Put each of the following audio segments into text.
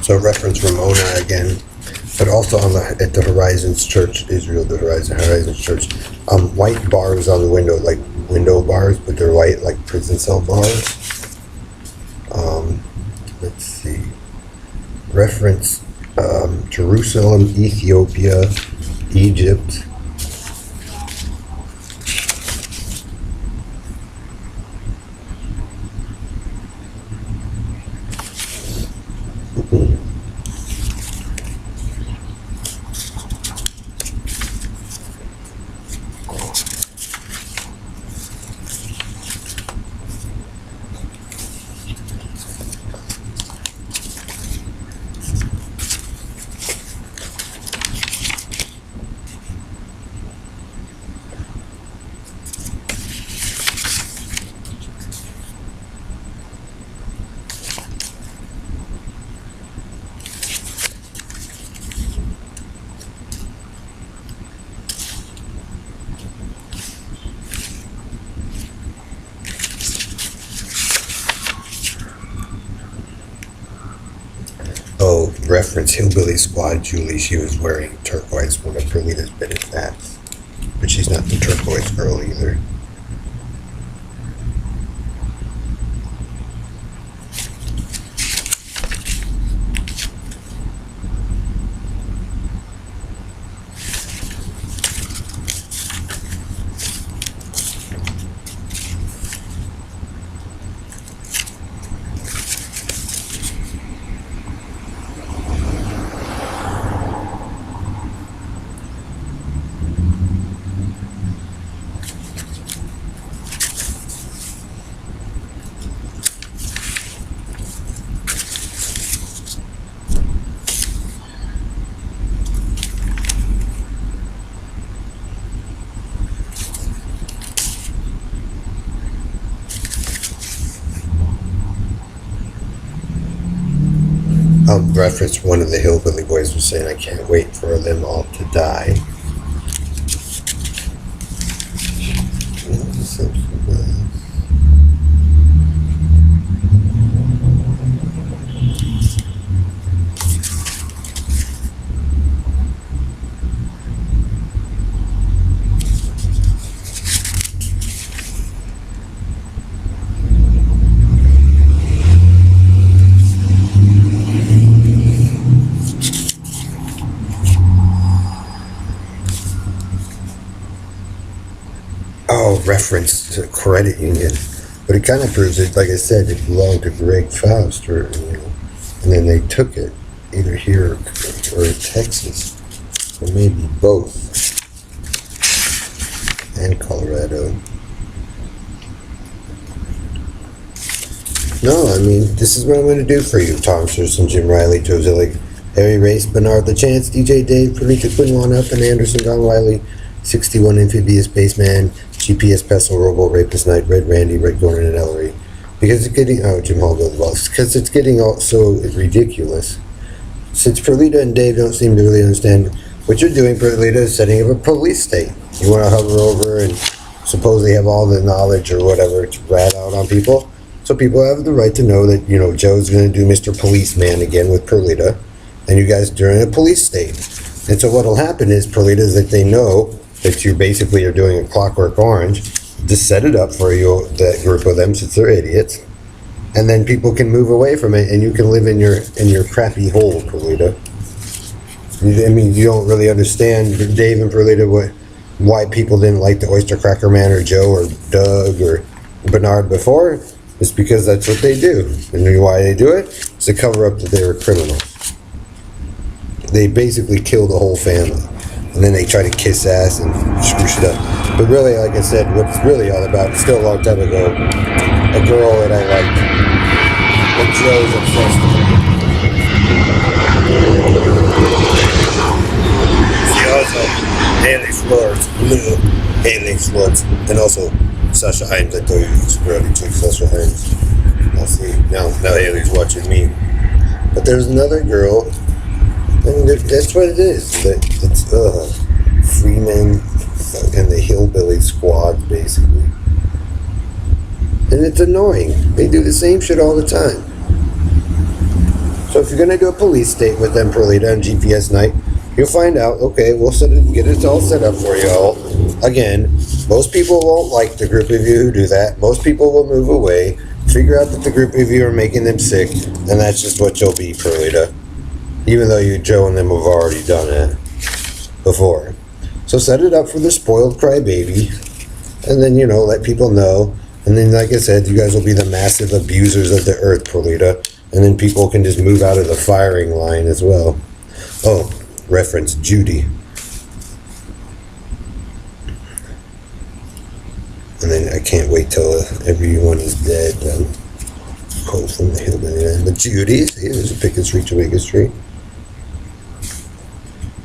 So reference Ramona again, but also at the Horizons Church, Israel, the Horizons Church, white bars on the window, like window bars, but they're white, like prison cell bars. Let's see. Reference Jerusalem, Ethiopia, Egypt. Oh, reference Hillbilly Squad, Julie. She was wearing turquoise, one of Perlita's better fats. But she's not the turquoise girl either. Reference one of the Hillbilly Boys was saying, I can't wait for them all to die. Reference to credit union, but it kind of proves it. Like I said, it belonged to Greg Faust, and then they took it either here or in Texas, or maybe both, and Colorado. No, I mean, this is what I'm going to do for you: Tom Serson, Jim Riley, Joe Zillig, Harry Race, Bernard LaChance, DJ Dave, Perlita Quinn, Juan Up, and Anderson Don Wiley, 61 Amphibious Spaceman, GPS Pestle, Robo Rapist Knight, Red Randy, Red Gordon, and Ellery. Because it's getting, Jim Hall goes well, because it's getting all so ridiculous. Since Perlita and Dave don't seem to really understand what you're doing, Perlita is setting up a police state. You want to hover over and supposedly have all the knowledge or whatever to rat out on people. So people have the right to know that, Joe's going to do Mr. Policeman again with Perlita, and you guys during a police state. And so what'll happen is, Perlita, is that they know that you basically are doing a Clockwork Orange to set it up for you, that group of them, since they're idiots, and then people can move away from it, and you can live in your crappy hole, Perlita. I mean, you don't really understand, Dave and Perlita, why people didn't like the Oyster Cracker Man or Joe or Doug or Bernard before. It's because that's what they do, and why they do it is to cover up that they were criminals. They basically kill the whole family. And then they try to kiss ass and screw shit up. But really, like I said, what it's really all about, still a long time ago, a girl that I liked, that Joe's obsessed with. She also, Haley Schwartz, Haley Schwartz, and also Sasha Himes. I told you this really took Sasha Himes. I'll see, now Haley's watching me. But there's another girl. And that's what it is. It's Freeman and the Hillbilly Squad, basically. And it's annoying. They do the same shit all the time. So So if you're gonna do a police state with them, Perlita, and GPS night, you'll find out. Okay, we'll get it all set up for you all. Again, most people won't like the group of you who do that. Most people will move away. Figure out that the group of you are making them sick, and that's just what you'll be, Perlita. Even though you, Joe, and them have already done it before. So set it up for the spoiled crybaby, and then, let people know. And then, like I said, you guys will be the massive abusers of the earth, Perlita. And then people can just move out of the firing line as well. Oh, reference Judy. And then I can't wait till everyone is dead. Quote from the Hillbilly Man. But Judy, see, there's a Pickett Street, Jamaica Street.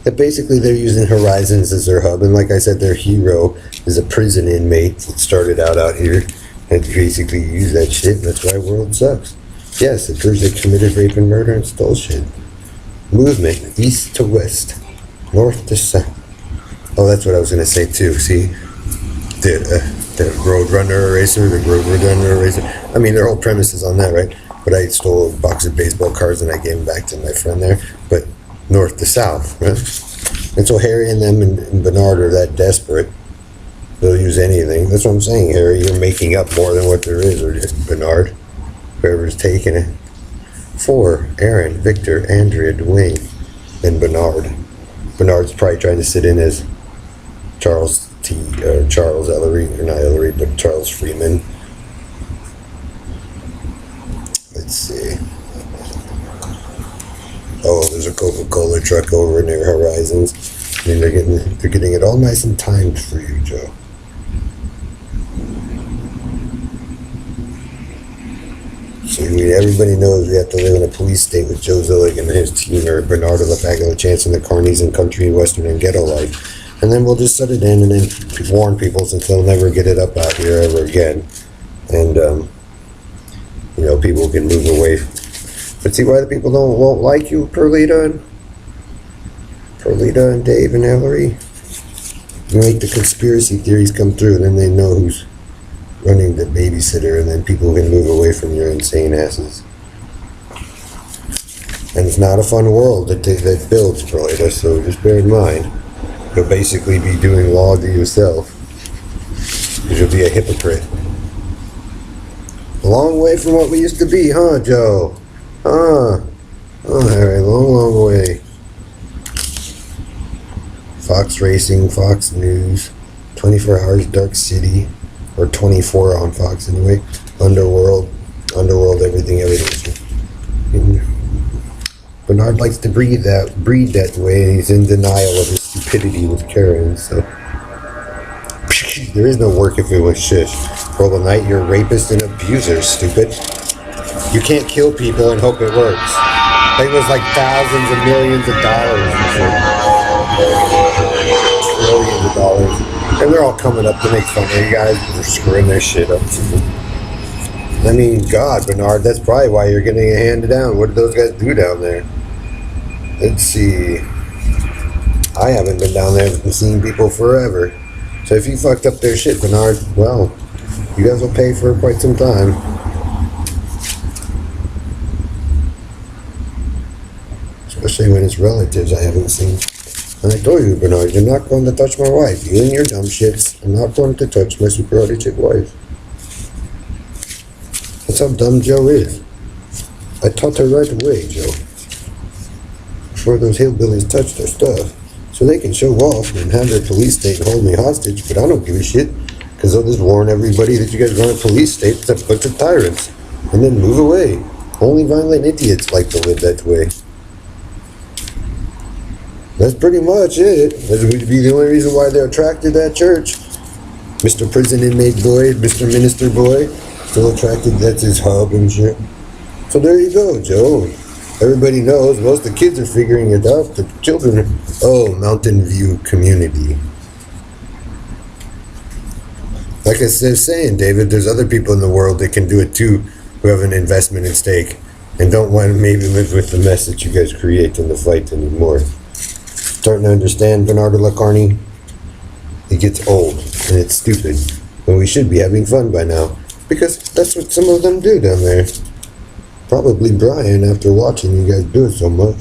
That basically they're using Horizons as their hub, and like I said, their hero is a prison inmate that started out here and basically used that shit, and that's why world sucks. Yes, it proves they committed rape and murder and stole shit. Movement, east to west, north to south. Oh, that's what I was gonna say too. See, the Roadrunner eraser, I mean, their whole premise is on that, right? But I stole a box of baseball cards and I gave them back to my friend there. But north to south, right? And so Harry and them and Bernard are that desperate, they'll use anything. That's what I'm saying, Harry. You're making up more than what there is, or just Bernard, whoever's taking it. 4, Aaron, Victor, Andrea, Dwayne, and Bernard. Bernard's probably trying to sit in as Charles Ellery, or not Ellery, but Charles Freeman. Let's see. Oh, there's a Coca-Cola truck over near Horizons. I mean, they're getting it all nice and timed for you, Joe. So everybody knows we have to live in a police state with Joe Zillig and his team, or Bernardo LaPaglia Chance and the Carnies and country, western, and ghetto life. And then we'll just set it in and then warn people since they'll never get it up out here ever again. And, people can move away. But see why the people won't like you, Perlita and Dave and Hillary? You make the conspiracy theories come through, and then they know who's running the babysitter, and then people can move away from your insane asses. And it's not a fun world that builds, Perlita, so just bear in mind. You'll basically be doing law to yourself, because you'll be a hypocrite. A long way from what we used to be, huh, Joe? Oh, Harry, long way. Fox Racing, Fox News, 24 Hours Dark City, or 24 on Fox anyway. Underworld, everything. Bernard likes to breed that way, and he's in denial of his stupidity with Karen, so. There is no work if it was shush. Roll the night, you're a rapist and abuser, stupid. You can't kill people and hope it works. It was like thousands of millions of dollars and shit. Trillions of dollars. And they're all coming up to make fun of you guys because they're screwing their shit up. I mean, God, Bernard, that's probably why you're getting it handed down. What did those guys do down there? Let's see. I haven't been down there and seen people forever. So if you fucked up their shit, Bernard, well, you guys will pay for quite some time. Especially when it's relatives I haven't seen. And I told you, Bernard, you're not going to touch my wife. You and your dumb shits are not going to touch my super chick wife. That's how dumb Joe is. I taught her right away, Joe. Before those hillbillies touch their stuff. So they can show off and have their police state and hold me hostage, but I don't give a shit. Because they'll just warn everybody that you guys run a police state that's a bunch of tyrants. And then move away. Only violent idiots like to live that way. That's pretty much it. That would be the only reason why they're attracted to that church. Mr. Prison Inmate Boy, Mr. Minister Boy, still attracted, that's his hub and shit. So there you go, Joe. Everybody knows, most of the kids are figuring it out. The children are, Mountain View Community. Like I was saying, David, there's other people in the world that can do it too, who have an investment at stake and don't want to maybe live with the mess that you guys create in the fight anymore. Starting to understand Bernardo Lacarni? It gets old and it's stupid, but we should be having fun by now, because that's what some of them do down there. Probably Brian, after watching you guys do it so much.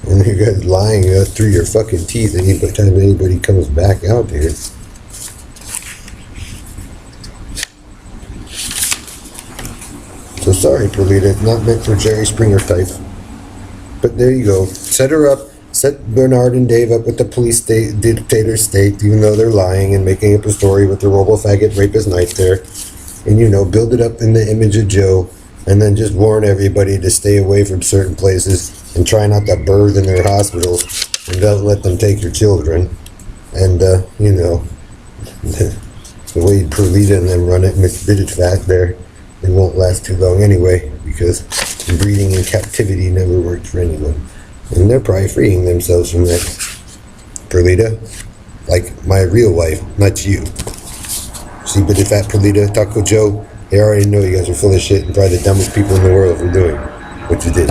And you guys lying through your fucking teeth any time anybody comes back out here. So sorry, Perlita, it's not meant for Jerry Springer type. But there you go. Set her up. Set Bernard and Dave up with the police state, dictator state, even though they're lying and making up a story with the robo-faggot rapist knife there. And, build it up in the image of Joe. And then just warn everybody to stay away from certain places and try not to birth in their hospitals. And don't let them take your children. And, the way Perlita and them run it, Miss Bidget there, they won't last too long anyway, because breeding in captivity never worked for anyone. And they're probably freeing themselves from that. Perlita, like my real wife, not you. See, but if that Perlita, Taco Joe, they already know you guys are full of shit and probably the dumbest people in the world for doing what you did.